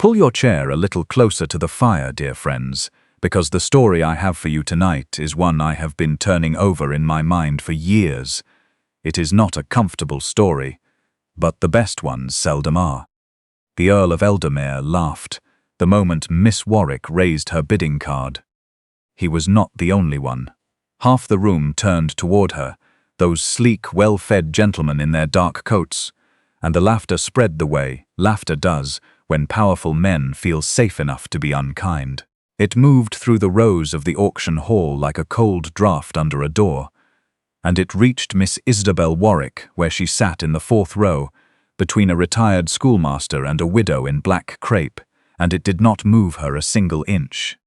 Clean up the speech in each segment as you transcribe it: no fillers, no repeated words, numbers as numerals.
Pull your chair a little closer to the fire, dear friends, because the story I have for you tonight is one I have been turning over in my mind for years. It is not a comfortable story, but the best ones seldom are. The Earl of Eldermere laughed the moment Miss Warwick raised her bidding card. He was not the only one. Half the room turned toward her, those sleek, well-fed gentlemen in their dark coats, and the laughter spread the way laughter does when powerful men feel safe enough to be unkind. It moved through the rows of the auction hall like a cold draught under a door, and it reached Miss Isobel Warwick where she sat in the fourth row, between a retired schoolmaster and a widow in black crepe, and it did not move her a single inch.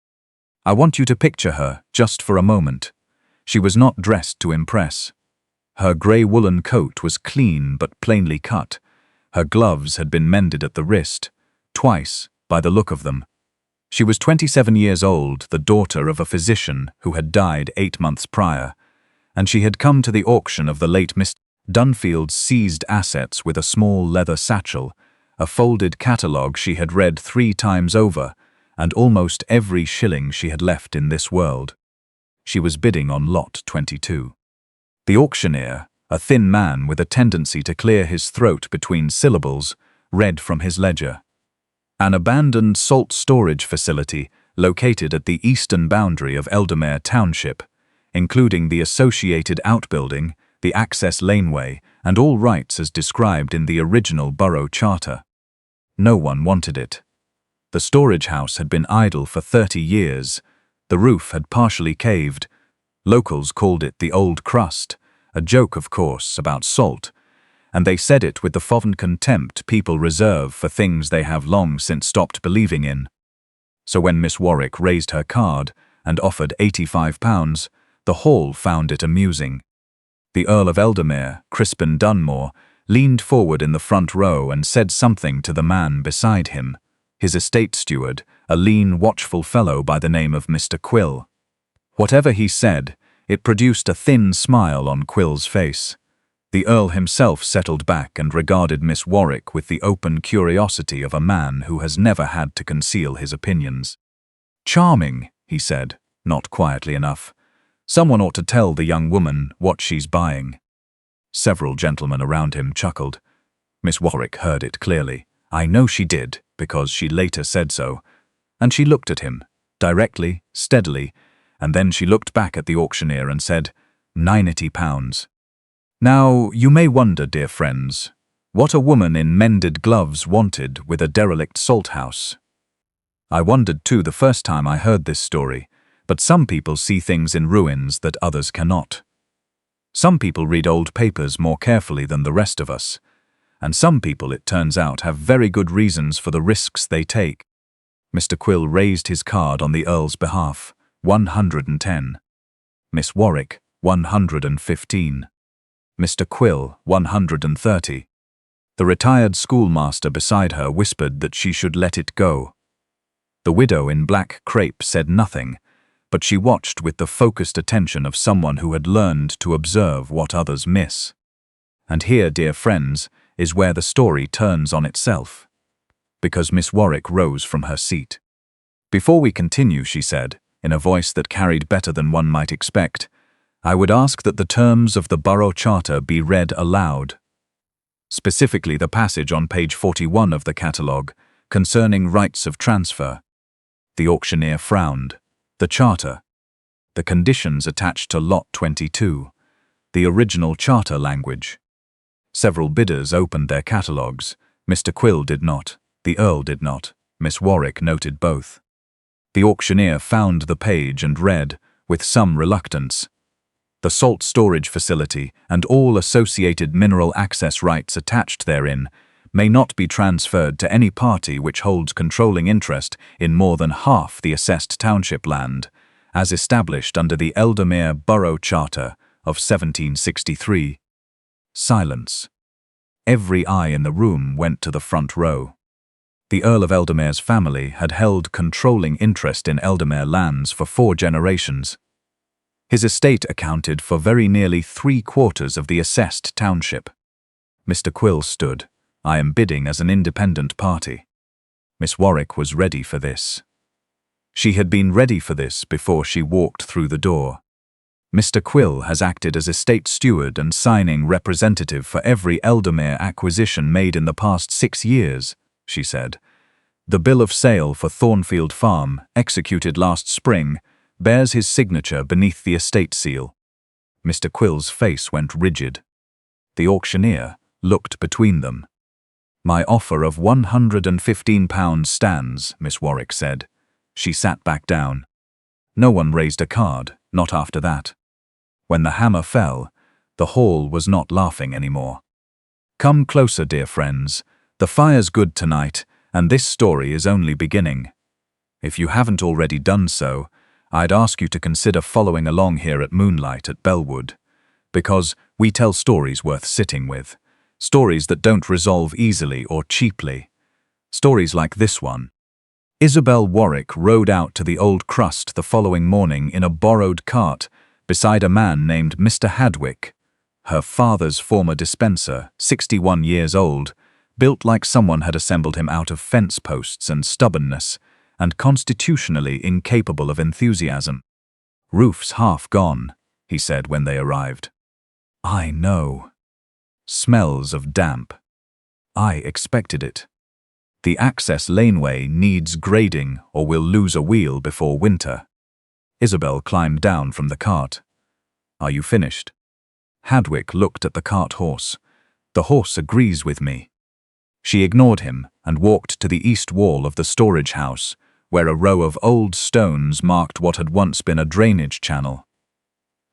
I want you to picture her, just for a moment. She was not dressed to impress. Her grey woolen coat was clean but plainly cut. Her gloves had been mended at the wrist, twice, by the look of them. She was 27 years old, the daughter of a physician who had died 8 months prior, and she had come to the auction of the late Mr. Dunfield's seized assets with a small leather satchel, a folded catalogue she had read 3 times over, and almost every shilling she had left in this world. She was bidding on lot 22. The auctioneer, a thin man with a tendency to clear his throat between syllables, read from his ledger. An abandoned salt storage facility located at the eastern boundary of Eldermere Township, including the associated outbuilding, the access laneway, and all rights as described in the original borough charter. No one wanted it. The storage house had been idle for 30 years. The roof had partially caved. Locals called it the old crust, a joke, of course, about salt, and they said it with the fond contempt people reserve for things they have long since stopped believing in. So when Miss Warwick raised her card and offered £85, the hall found it amusing. The Earl of Eldermere, Crispin Dunmore, leaned forward in the front row and said something to the man beside him, his estate steward, a lean, watchful fellow by the name of Mr. Quill. Whatever he said, it produced a thin smile on Quill's face. The Earl himself settled back and regarded Miss Warwick with the open curiosity of a man who has never had to conceal his opinions. "Charming," he said, not quietly enough. "Someone ought to tell the young woman what she's buying." Several gentlemen around him chuckled. Miss Warwick heard it clearly. I know she did, because she later said so. And she looked at him, directly, steadily, and then she looked back at the auctioneer and said, £90. Now, you may wonder, dear friends, what a woman in mended gloves wanted with a derelict salt house. I wondered too the first time I heard this story, but some people see things in ruins that others cannot. Some people read old papers more carefully than the rest of us, and some people, it turns out, have very good reasons for the risks they take. Mr. Quill raised his card on the Earl's behalf, 110. Miss Warwick, 115. Mr. Quill, 130. The retired schoolmaster beside her whispered that she should let it go. The widow in black crepe said nothing, but she watched with the focused attention of someone who had learned to observe what others miss. And here, dear friends, is where the story turns on itself, because Miss Warwick rose from her seat. "Before we continue," she said, in a voice that carried better than one might expect, "I would ask that the terms of the borough charter be read aloud, specifically the passage on page 41 of the catalogue concerning rights of transfer." The auctioneer frowned. The charter. The conditions attached to lot 22. The original charter language. Several bidders opened their catalogues. Mr. Quill did not. The Earl did not. Miss Warwick noted both. The auctioneer found the page and read, with some reluctance, "The salt storage facility and all associated mineral access rights attached therein may not be transferred to any party which holds controlling interest in more than half the assessed township land, as established under the Eldermere Borough Charter of 1763. Silence. Every eye in the room went to the front row. The Earl of Eldermere's family had held controlling interest in Eldermere lands for 4 generations. His estate accounted for very nearly 3/4 of the assessed township. Mr. Quill stood. "I am bidding as an independent party." Miss Warwick was ready for this. She had been ready for this before she walked through the door. Mr. Quill has acted as estate steward and signing representative for every Eldermere acquisition made in the past 6 years, she said. The bill of sale for Thornfield Farm, executed last spring, bears his signature beneath the estate seal. Mr. Quill's face went rigid. The auctioneer looked between them. My offer of £115 stands, Miss Warwick said. She sat back down. No one raised a card, not after that. When the hammer fell, the hall was not laughing anymore. Come closer, dear friends. The fire's good tonight, and this story is only beginning. If you haven't already done so, I'd ask you to consider following along here at Moonlight at Bellwood, because we tell stories worth sitting with, stories that don't resolve easily or cheaply, stories like this one. Isobel Warwick rode out to the Old Crust the following morning in a borrowed cart beside a man named Mr. Hadwick. Her father's former dispenser, 61 years old, built like someone had assembled him out of fence posts and stubbornness, and constitutionally incapable of enthusiasm. Roof's half gone, he said when they arrived. I know. Smells of damp. I expected it. The access laneway needs grading or we'll lose a wheel before winter. Isobel climbed down from the cart. Are you finished? Hadwick looked at the cart horse. The horse agrees with me. She ignored him and walked to the east wall of the storage house, where a row of old stones marked what had once been a drainage channel.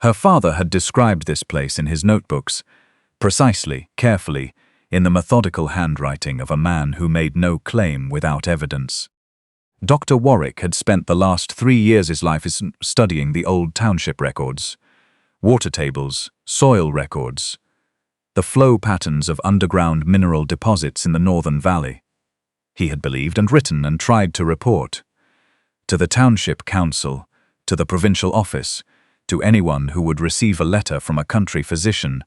Her father had described this place in his notebooks, precisely, carefully, in the methodical handwriting of a man who made no claim without evidence. Dr. Warwick had spent the last 3 years of his life studying the old township records, water tables, soil records, the flow patterns of underground mineral deposits in the Northern Valley. He had believed and written and tried to report to the township council, to the provincial office, to anyone who would receive a letter from a country physician,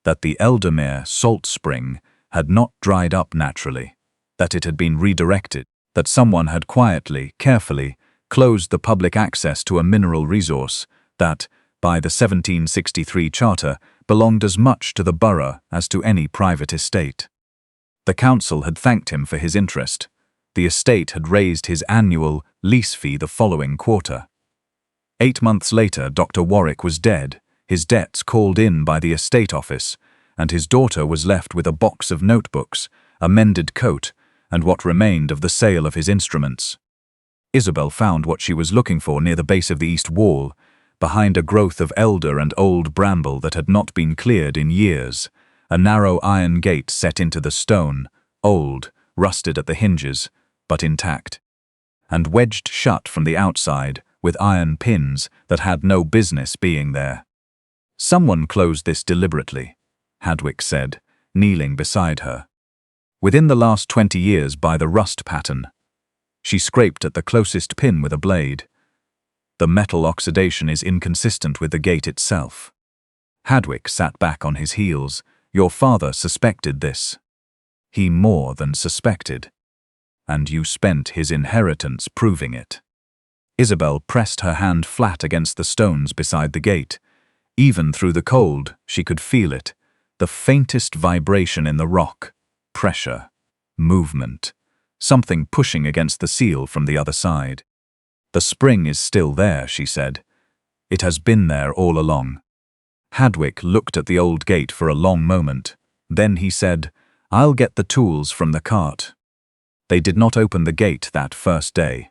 that the Eldermere salt spring had not dried up naturally, that it had been redirected, that someone had quietly, carefully, closed the public access to a mineral resource that, by the 1763 charter, belonged as much to the borough as to any private estate. The council had thanked him for his interest. The estate had raised his annual lease fee the following quarter. 8 months later, Dr. Warwick was dead, his debts called in by the estate office, and his daughter was left with a box of notebooks, a mended coat, and what remained of the sale of his instruments. Isobel found what she was looking for near the base of the east wall, behind a growth of elder and old bramble that had not been cleared in years, a narrow iron gate set into the stone, old, rusted at the hinges, but intact, and wedged shut from the outside with iron pins that had no business being there. Someone closed this deliberately, Hadwick said, kneeling beside her. Within the last 20 years by the rust pattern. She scraped at the closest pin with a blade. The metal oxidation is inconsistent with the gate itself. Hadwick sat back on his heels. Your father suspected this. He more than suspected. And you spent his inheritance proving it. Isobel pressed her hand flat against the stones beside the gate. Even through the cold, she could feel it, the faintest vibration in the rock, pressure, movement, something pushing against the seal from the other side. The spring is still there, she said. It has been there all along. Hadwick looked at the old gate for a long moment. Then he said, I'll get the tools from the cart. They did not open the gate that first day.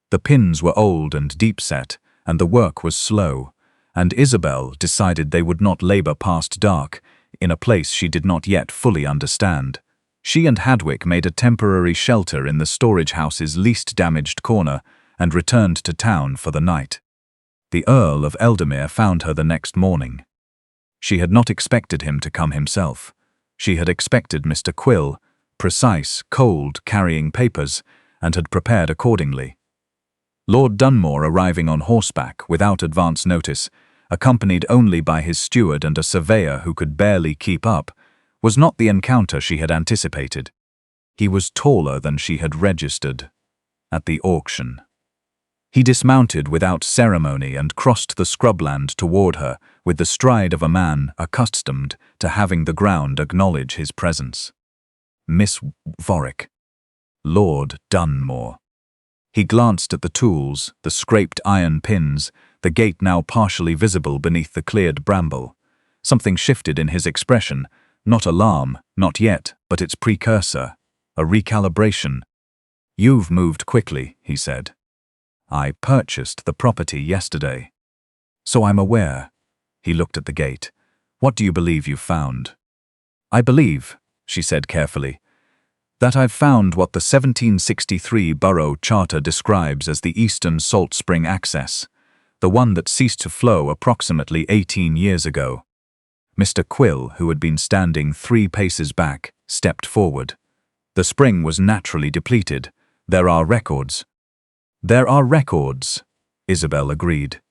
The pins were old and deep-set, and the work was slow, and Isobel decided they would not labor past dark, in a place she did not yet fully understand. She and Hadwick made a temporary shelter in the storage house's least damaged corner and returned to town for the night. The Earl of Eldermere found her the next morning. She had not expected him to come himself. She had expected Mr. Quill, precise, cold, carrying papers, and had prepared accordingly. Lord Dunmore, arriving on horseback without advance notice, accompanied only by his steward and a surveyor who could barely keep up, was not the encounter she had anticipated. He was taller than she had registered at the auction. He dismounted without ceremony and crossed the scrubland toward her with the stride of a man accustomed to having the ground acknowledge his presence. Miss Warwick. Lord Dunmore. He glanced at the tools, the scraped iron pins, the gate now partially visible beneath the cleared bramble. Something shifted in his expression, not alarm, not yet, but its precursor, a recalibration. "You've moved quickly," he said. "I purchased the property yesterday." "So I'm aware." He looked at the gate. "What do you believe you've found?" "I believe," she said carefully, "that I've found what the 1763 Borough Charter describes as the Eastern Salt Spring access, the one that ceased to flow approximately 18 years ago." Mr. Quill, who had been standing 3 paces back, stepped forward. "The spring was naturally depleted. There are records." "There are records," Isobel agreed.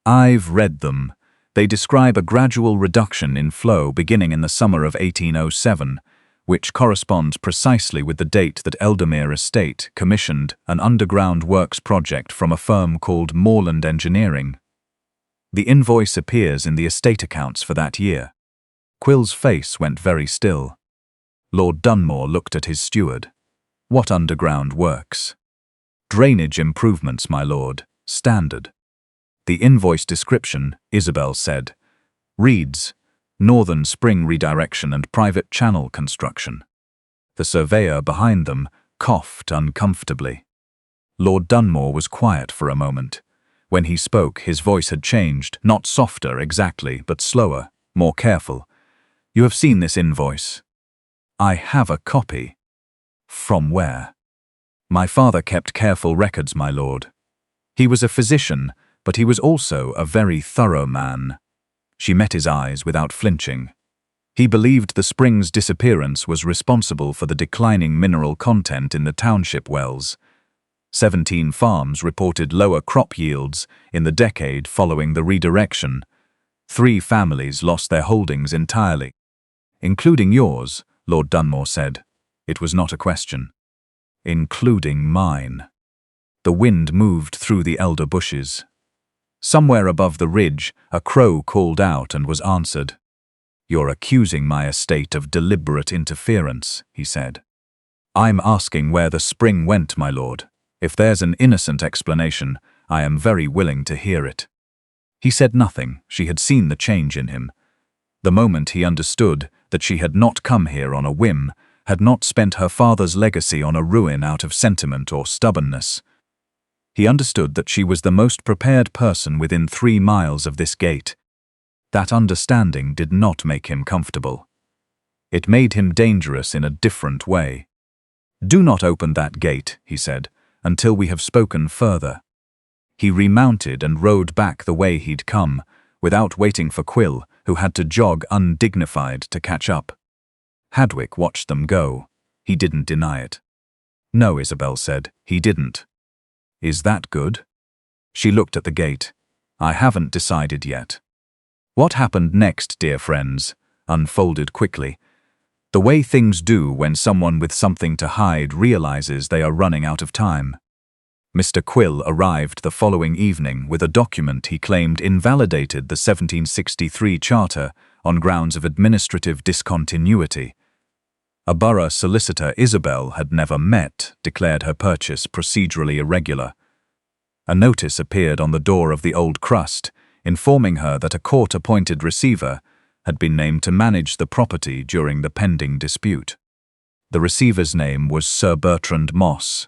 "I've read them. They describe a gradual reduction in flow beginning in the summer of 1807, which corresponds precisely with the date that Eldermere Estate commissioned an underground works project from a firm called Moorland Engineering. The invoice appears in the estate accounts for that year." Quill's face went very still. Lord Dunmore looked at his steward. "What underground works?" "Drainage improvements, my lord. Standard." The invoice description, Isobel said, reads, "Northern spring redirection and private channel construction." The surveyor behind them coughed uncomfortably. Lord Dunmore was quiet for a moment. When he spoke, his voice had changed, not softer exactly, but slower, more careful. "You have seen this invoice?" "I have a copy." "From where?" "My father kept careful records, my lord. He was a physician, but he was also a very thorough man." She met his eyes without flinching. "He believed the spring's disappearance was responsible for the declining mineral content in the township wells. 17 farms reported lower crop yields in the decade following the redirection. 3 families lost their holdings entirely." "Including yours," Lord Dunmore said. It was not a question. "Including mine." The wind moved through the elder bushes. Somewhere above the ridge, a crow called out and was answered. "You're accusing my estate of deliberate interference," he said. "I'm asking where the spring went, my lord. If there's an innocent explanation, I am very willing to hear it." He said nothing. She had seen the change in him. The moment he understood that she had not come here on a whim, had not spent her father's legacy on a ruin out of sentiment or stubbornness. He understood that she was the most prepared person within 3 miles of this gate. That understanding did not make him comfortable. It made him dangerous in a different way. "Do not open that gate," he said, "until we have spoken further." He remounted and rode back the way he'd come, without waiting for Quill, who had to jog undignified to catch up. Hadwick watched them go. He didn't deny it. "No," Isobel said, "he didn't." "Is that good?" She looked at the gate. "I haven't decided yet." What happened next, dear friends, unfolded quickly. The way things do when someone with something to hide realizes they are running out of time. Mr. Quill arrived the following evening with a document he claimed invalidated the 1763 Charter on grounds of administrative discontinuity. A borough solicitor Isobel had never met declared her purchase procedurally irregular. A notice appeared on the door of the Old Crust, informing her that a court-appointed receiver had been named to manage the property during the pending dispute. The receiver's name was Sir Bertrand Moss.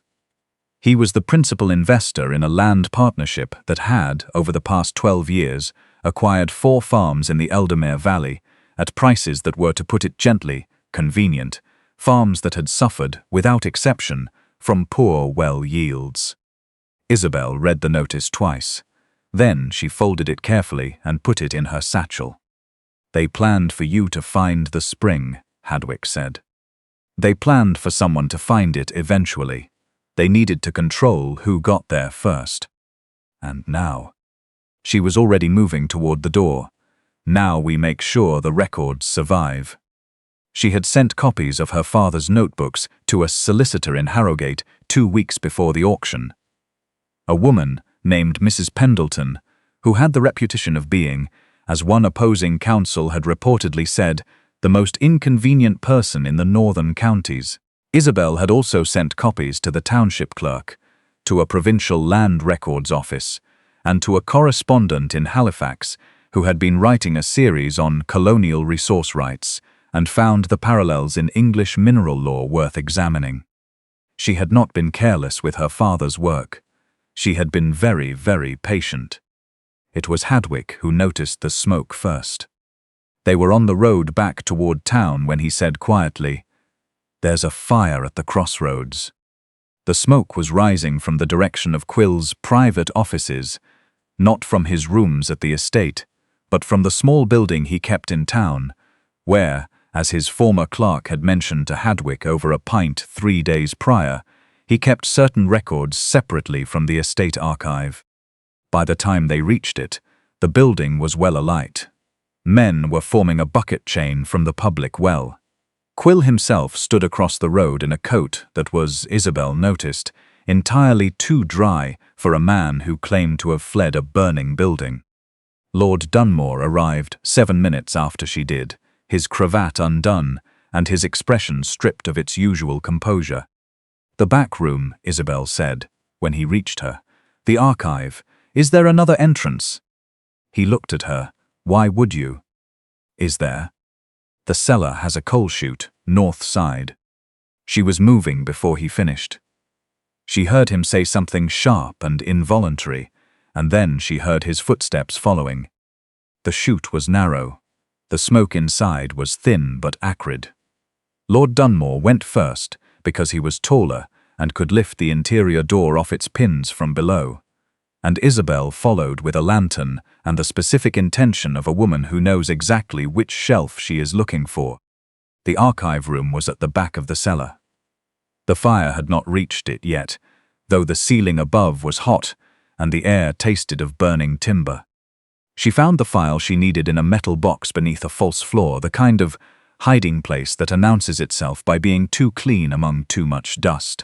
He was the principal investor in a land partnership that had, over the past 12 years, acquired 4 farms in the Eldermere Valley at prices that were, to put it gently, convenient, farms that had suffered, without exception, from poor well yields. Isobel read the notice twice. Then she folded it carefully and put it in her satchel. "They planned for you to find the spring," Hadwick said. "They planned for someone to find it eventually. They needed to control who got there first. And now." She was already moving toward the door. "Now we make sure the records survive." She had sent copies of her father's notebooks to a solicitor in Harrogate 2 weeks before the auction. A woman named Mrs. Pendleton, who had the reputation of being, as one opposing counsel had reportedly said, the most inconvenient person in the northern counties. Isobel had also sent copies to the township clerk, to a provincial land records office, and to a correspondent in Halifax who had been writing a series on colonial resource rights and found the parallels in English mineral law worth examining. She had not been careless with her father's work. She had been very, very patient. It was Hadwick who noticed the smoke first. They were on the road back toward town when he said quietly, "There's a fire at the crossroads." The smoke was rising from the direction of Quill's private offices, not from his rooms at the estate, but from the small building he kept in town, where, as his former clerk had mentioned to Hadwick over a pint 3 days prior, he kept certain records separately from the estate archive. By the time they reached it, the building was well alight. Men were forming a bucket chain from the public well. Quill himself stood across the road in a coat that was, Isobel noticed, entirely too dry for a man who claimed to have fled a burning building. Lord Dunmore arrived 7 minutes after she did, his cravat undone and his expression stripped of its usual composure. "The back room," Isobel said, when he reached her. "The archive. Is there another entrance?" He looked at her. "Why would you?" "Is there?" "The cellar has a coal chute, north side." She was moving before he finished. She heard him say something sharp and involuntary, and then she heard his footsteps following. The chute was narrow. The smoke inside was thin but acrid. Lord Dunmore went first because he was taller and could lift the interior door off its pins from below, and Isobel followed with a lantern and the specific intention of a woman who knows exactly which shelf she is looking for. The archive room was at the back of the cellar. The fire had not reached it yet, though the ceiling above was hot and the air tasted of burning timber. She found the file she needed in a metal box beneath a false floor, the kind of hiding place that announces itself by being too clean among too much dust.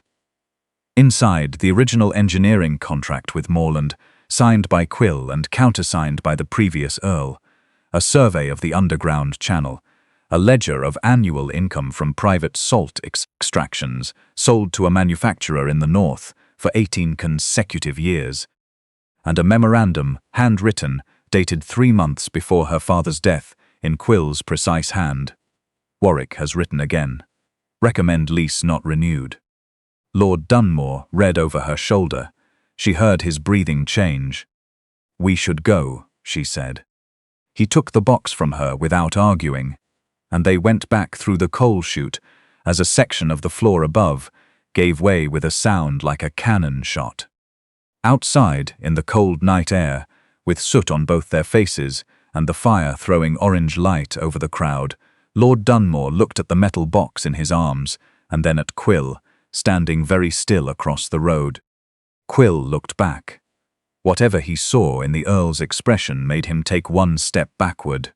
Inside, the original engineering contract with Morland, signed by Quill and countersigned by the previous Earl, a survey of the underground channel, a ledger of annual income from private salt extractions sold to a manufacturer in the north for 18 consecutive years, and a memorandum, handwritten, dated 3 months before her father's death, in Quill's precise hand. "Warwick has written again. Recommend lease not renewed." Lord Dunmore read over her shoulder. She heard his breathing change. "We should go," she said. He took the box from her without arguing, and they went back through the coal chute as a section of the floor above gave way with a sound like a cannon shot. Outside, in the cold night air, with soot on both their faces and the fire throwing orange light over the crowd, Lord Dunmore looked at the metal box in his arms and then at Quill, standing very still across the road. Quill looked back. Whatever he saw in the Earl's expression made him take 1 step backward.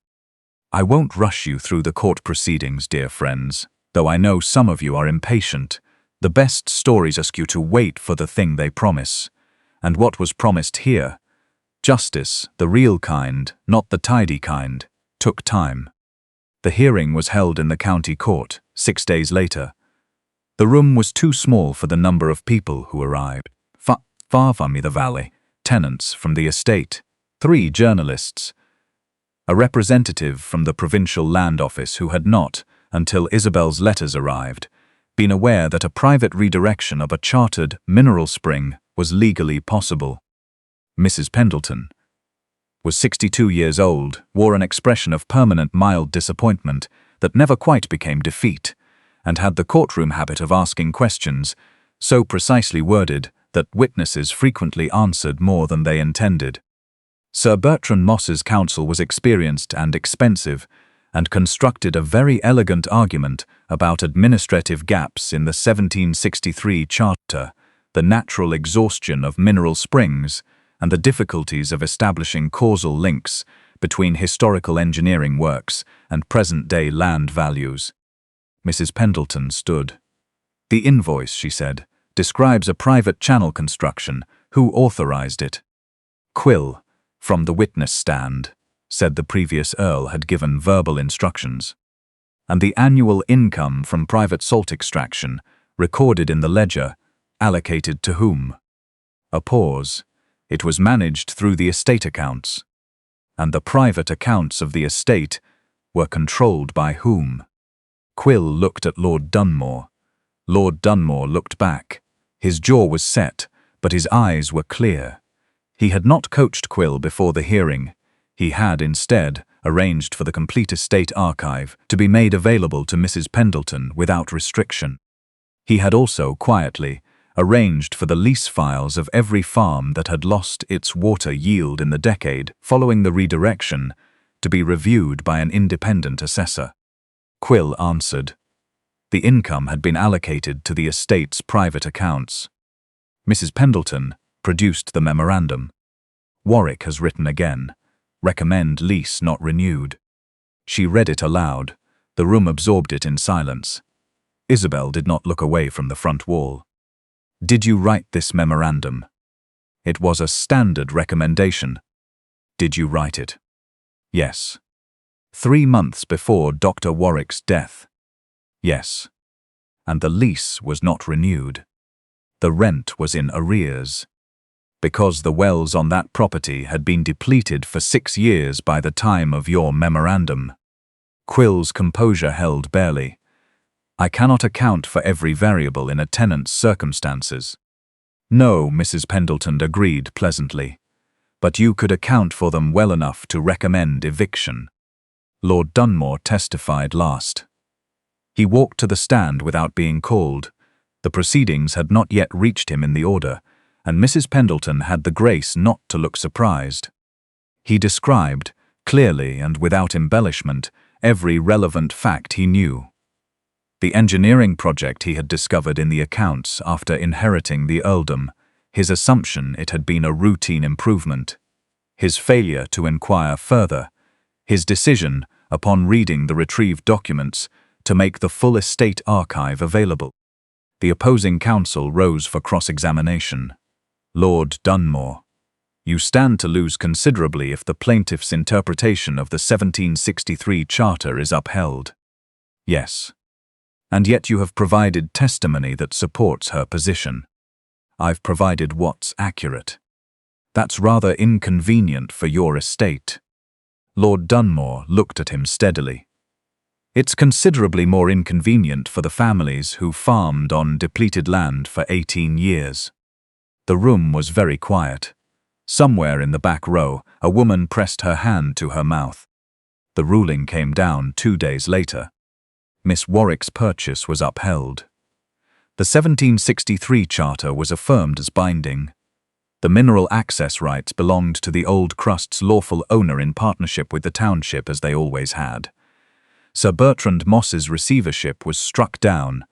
"I won't rush you through the court proceedings, dear friends, though I know some of you are impatient. The best stories ask you to wait for the thing they promise. And what was promised here, justice, the real kind, not the tidy kind, took time. The hearing was held in the county court 6 days later. The room was too small for the number of people who arrived. Far from the valley, tenants from the estate, 3 journalists, a representative from the provincial land office who had not, until Isobel's letters arrived, been aware that a private redirection of a chartered mineral spring was legally possible. Mrs. Pendleton was 62 years old, wore an expression of permanent mild disappointment that never quite became defeat, and had the courtroom habit of asking questions, so precisely worded that witnesses frequently answered more than they intended. Sir Bertrand Moss's counsel was experienced and expensive, and constructed a very elegant argument about administrative gaps in the 1763 Charter, the natural exhaustion of mineral springs, and the difficulties of establishing causal links between historical engineering works and present-day land values. Mrs. Pendleton stood. "The invoice," she said, "describes a private channel construction. Who authorized it?" "Quill, from the witness stand," said the previous Earl had given verbal instructions. "And the annual income from private salt extraction, recorded in the ledger, allocated to whom?" A pause. "It was managed through the estate accounts." "And the private accounts of the estate were controlled by whom?" Quill looked at Lord Dunmore. Lord Dunmore looked back. His jaw was set, but his eyes were clear. He had not coached Quill before the hearing. He had, instead, arranged for the complete estate archive to be made available to Mrs. Pendleton without restriction. He had also, quietly, arranged for the lease files of every farm that had lost its water yield in the decade following the redirection to be reviewed by an independent assessor. Quill answered. The income had been allocated to the estate's private accounts. Mrs. Pendleton produced the memorandum. "Warwick has written again. Recommend lease not renewed." She read it aloud. The room absorbed it in silence. Isobel did not look away from the front wall. "Did you write this memorandum?" "It was a standard recommendation." "Did you write it?" "Yes." 3 months before Dr. Warwick's death?" "Yes." "And the lease was not renewed?" "The rent was in arrears." "Because the wells on that property had been depleted for 6 years by the time of your memorandum." Quill's composure held barely. "I cannot account for every variable in a tenant's circumstances." "No," Mrs. Pendleton agreed pleasantly. "But you could account for them well enough to recommend eviction." Lord Dunmore testified last. He walked to the stand without being called. The proceedings had not yet reached him in the order, and Mrs. Pendleton had the grace not to look surprised. He described, clearly and without embellishment, every relevant fact he knew. The engineering project he had discovered in the accounts after inheriting the earldom, his assumption it had been a routine improvement, his failure to inquire further, his decision, upon reading the retrieved documents, to make the full estate archive available. The opposing counsel rose for cross-examination. "Lord Dunmore, you stand to lose considerably if the plaintiff's interpretation of the 1763 Charter is upheld." "Yes. And yet you have provided testimony that supports her position." "I've provided what's accurate." "That's rather inconvenient for your estate." Lord Dunmore looked at him steadily. "It's considerably more inconvenient for the families who farmed on depleted land for 18 years. The room was very quiet. Somewhere in the back row, a woman pressed her hand to her mouth. The ruling came down 2 days later. Miss Warwick's purchase was upheld. The 1763 Charter was affirmed as binding. The mineral access rights belonged to the Old Crust's lawful owner in partnership with the township, as they always had. Sir Bertrand Moss's receivership was struck down.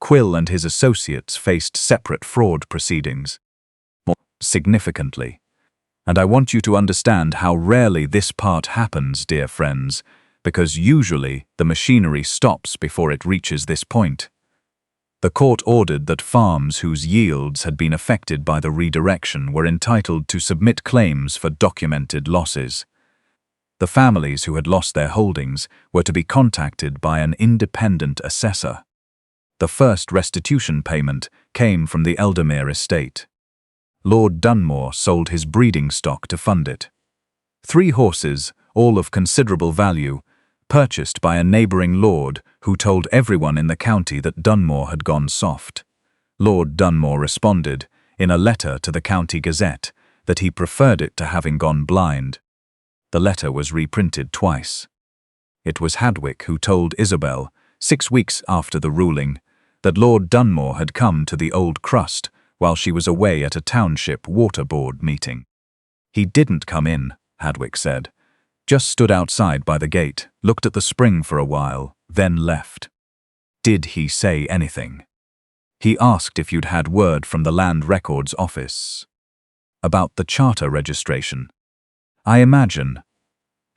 Quill and his associates faced separate fraud proceedings. More significantly, and I want you to understand how rarely this part happens, dear friends, because usually the machinery stops before it reaches this point. The court ordered that farms whose yields had been affected by the redirection were entitled to submit claims for documented losses. The families who had lost their holdings were to be contacted by an independent assessor. The first restitution payment came from the Eldermere estate. Lord Dunmore sold his breeding stock to fund it. 3 horses, all of considerable value, purchased by a neighbouring lord who told everyone in the county that Dunmore had gone soft. Lord Dunmore responded, in a letter to the County Gazette, that he preferred it to having gone blind. The letter was reprinted twice. It was Hadwick who told Isobel, 6 weeks after the ruling, that Lord Dunmore had come to the Old Crust while she was away at a township water board meeting. "He didn't come in," Hadwick said. "Just stood outside by the gate, looked at the spring for a while, then left." "Did he say anything?" "He asked if you'd had word from the Land Records Office." "About the charter registration?" "I imagine."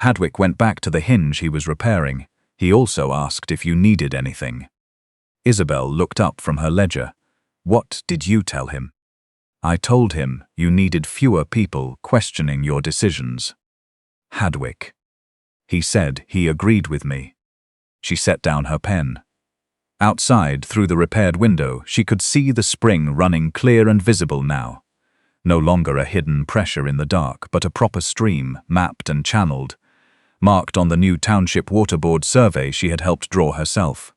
Hadwick went back to the hinge he was repairing. "He also asked if you needed anything." Isobel looked up from her ledger. What did you tell him? I told him you needed fewer people questioning your decisions. Hadwick. He said he agreed with me. She set down her pen. Outside, through the repaired window, she could see the spring running clear and visible now. No longer a hidden pressure in the dark, but a proper stream, mapped and channeled, marked on the new Township Water Board survey she had helped draw herself.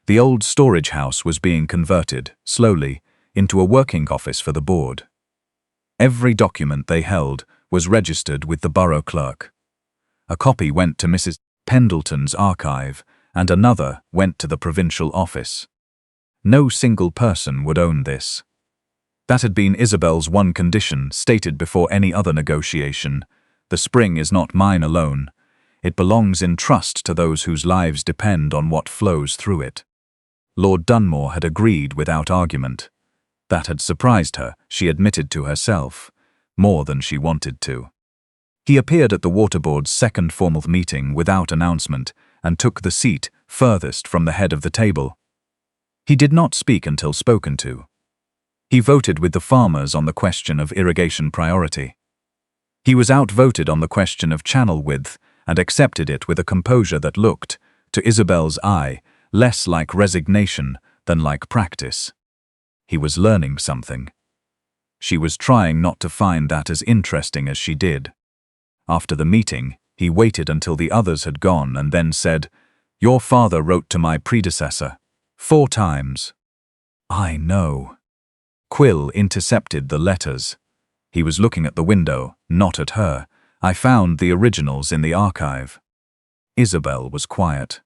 The old storage house was being converted, slowly, into a working office for the board. Every document they held was registered with the borough clerk. A copy went to Mrs. Pendleton's archive, and another went to the provincial office. No single person would own this. That had been Isobel's one condition, stated before any other negotiation. The spring is not mine alone. It belongs in trust to those whose lives depend on what flows through it. Lord Dunmore had agreed without argument. That had surprised her, she admitted to herself, more than she wanted to. He appeared at the Water Board's second formal meeting without announcement and took the seat furthest from the head of the table. He did not speak until spoken to. He voted with the farmers on the question of irrigation priority. He was outvoted on the question of channel width and accepted it with a composure that looked, to Isobel's eye, less like resignation than like practice. He was learning something. She was trying not to find that as interesting as she did. After the meeting, he waited until the others had gone and then said, "Your father wrote to my predecessor 4 times. I know." Quill intercepted the letters. He was looking at the window, not at her. I found the originals in the archive. Isobel was quiet.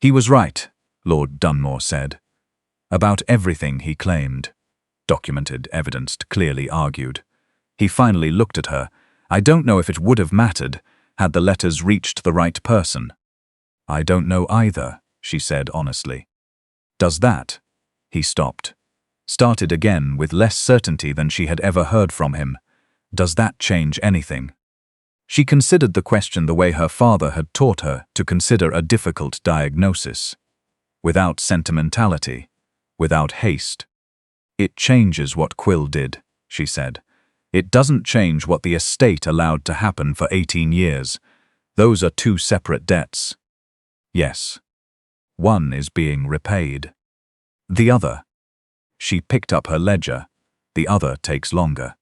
He was right, Lord Dunmore said. About everything he claimed. Documented evidence clearly argued. He finally looked at her. I don't know if it would have mattered had the letters reached the right person. I don't know either, she said honestly. Does that? He stopped. Started again with less certainty than she had ever heard from him. Does that change anything? She considered the question the way her father had taught her to consider a difficult diagnosis. Without sentimentality, without haste. It changes what Quill did, she said. It doesn't change what the estate allowed to happen for 18 years. Those are 2 separate debts. Yes. One is being repaid. The other. She picked up her ledger. The other takes longer.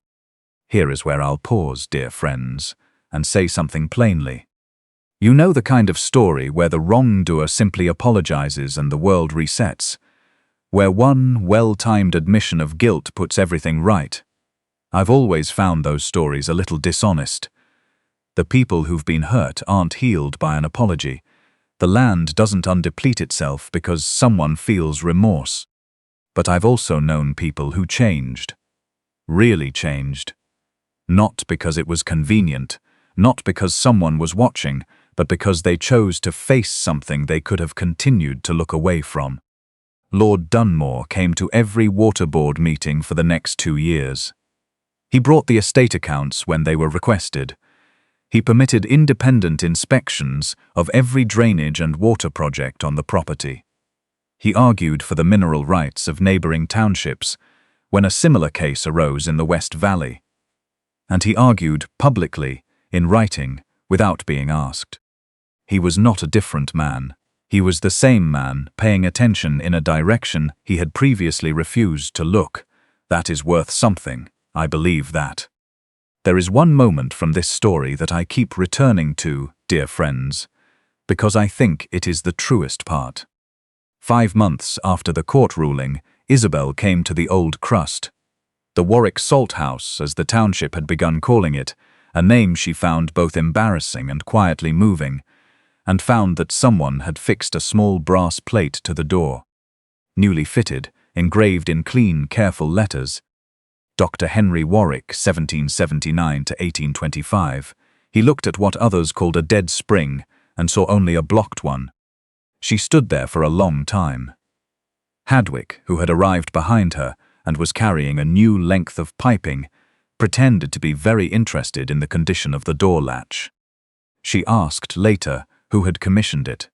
Here is where I'll pause, dear friends, and say something plainly. You know the kind of story where the wrongdoer simply apologizes and the world resets, where one well-timed admission of guilt puts everything right. I've always found those stories a little dishonest. The people who've been hurt aren't healed by an apology. The land doesn't undeplete itself because someone feels remorse. But I've also known people who changed. Really changed. Not because it was convenient, not because someone was watching, but because they chose to face something they could have continued to look away from. Lord Dunmore came to every water board meeting for the next 2 years. He brought the estate accounts when they were requested. He permitted independent inspections of every drainage and water project on the property. He argued for the mineral rights of neighboring townships when a similar case arose in the West Valley. And he argued publicly, in writing, without being asked. He was not a different man. He was the same man, paying attention in a direction he had previously refused to look. That is worth something. I believe that. There is one moment from this story that I keep returning to, dear friends, because I think it is the truest part. 5 months after the court ruling, Isobel came to the old crust. The Warwick Salt House, as the township had begun calling it, a name she found both embarrassing and quietly moving, and found that someone had fixed a small brass plate to the door. Newly fitted, engraved in clean, careful letters, Dr. Henry Warwick, 1779 to 1825. He looked at what others called a dead spring and saw only a blocked one. She stood there for a long time. Hadwick, who had arrived behind her and was carrying a new length of piping, pretended to be very interested in the condition of the door latch. She asked later who had commissioned it.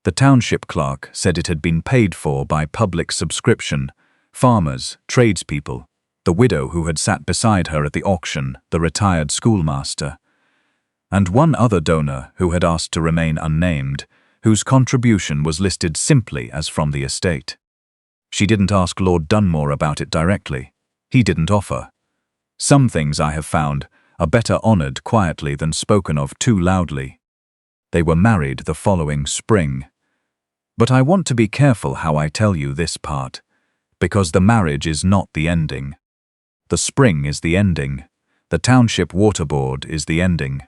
The township clerk said it had been paid for by public subscription, farmers, tradespeople, the widow who had sat beside her at the auction, the retired schoolmaster, and one other donor who had asked to remain unnamed, whose contribution was listed simply as from the estate. She didn't ask Lord Dunmore about it directly. He didn't offer. Some things, I have found, are better honoured quietly than spoken of too loudly. They were married the following spring. But I want to be careful how I tell you this part, because the marriage is not the ending. The spring is the ending. The township water board is the ending.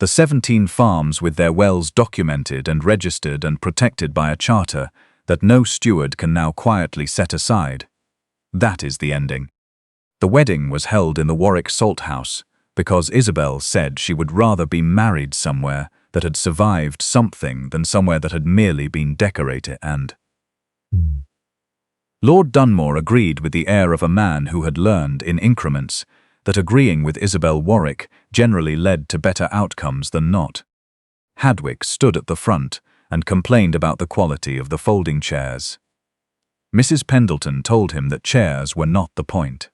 The 17 farms with their wells documented and registered and protected by a charter that no steward can now quietly set aside. That is the ending. The wedding was held in the Warwick Salt House because Isobel said she would rather be married somewhere that had survived something than somewhere that had merely been decorated and... Lord Dunmore agreed with the air of a man who had learned in increments that agreeing with Isobel Warwick generally led to better outcomes than not. Hadwick stood at the front and complained about the quality of the folding chairs. Mrs. Pendleton told him that chairs were not the point.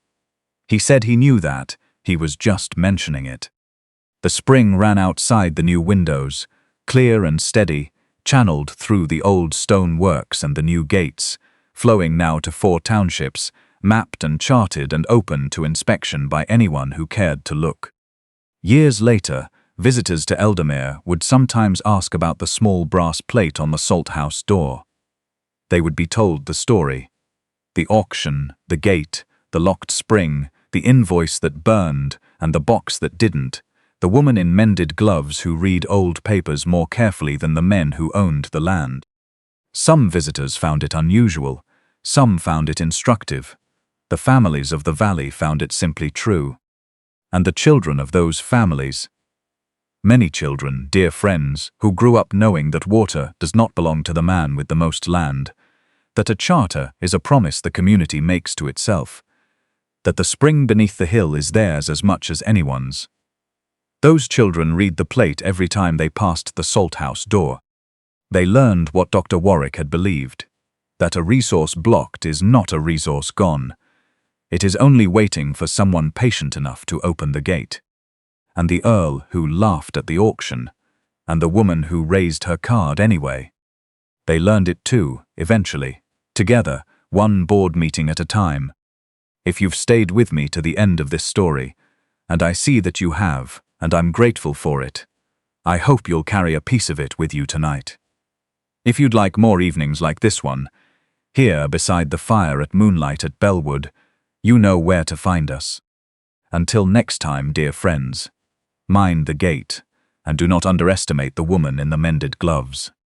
He said he knew that, he was just mentioning it. The spring ran outside the new windows, clear and steady, channeled through the old stone works and the new gates, flowing now to 4 townships, mapped and charted and open to inspection by anyone who cared to look. Years later, visitors to Eldermere would sometimes ask about the small brass plate on the salt house door. They would be told the story. The auction, the gate, the locked spring, the invoice that burned and the box that didn't, the woman in mended gloves who read old papers more carefully than the men who owned the land. Some visitors found it unusual, some found it instructive. The families of the valley found it simply true. And the children of those families, many children, dear friends, who grew up knowing that water does not belong to the man with the most land, that a charter is a promise the community makes to itself, that the spring beneath the hill is theirs as much as anyone's. Those children read the plate every time they passed the salt house door. They learned what Dr. Warwick had believed, that a resource blocked is not a resource gone. It is only waiting for someone patient enough to open the gate. And the Earl who laughed at the auction, and the woman who raised her card anyway. They learned it too, eventually, together, one board meeting at a time. If you've stayed with me to the end of this story, and I see that you have, and I'm grateful for it, I hope you'll carry a piece of it with you tonight. If you'd like more evenings like this one, here beside the fire at Moonlight at Bellwood, you know where to find us. Until next time, dear friends, mind the gate, and do not underestimate the woman in the mended gloves.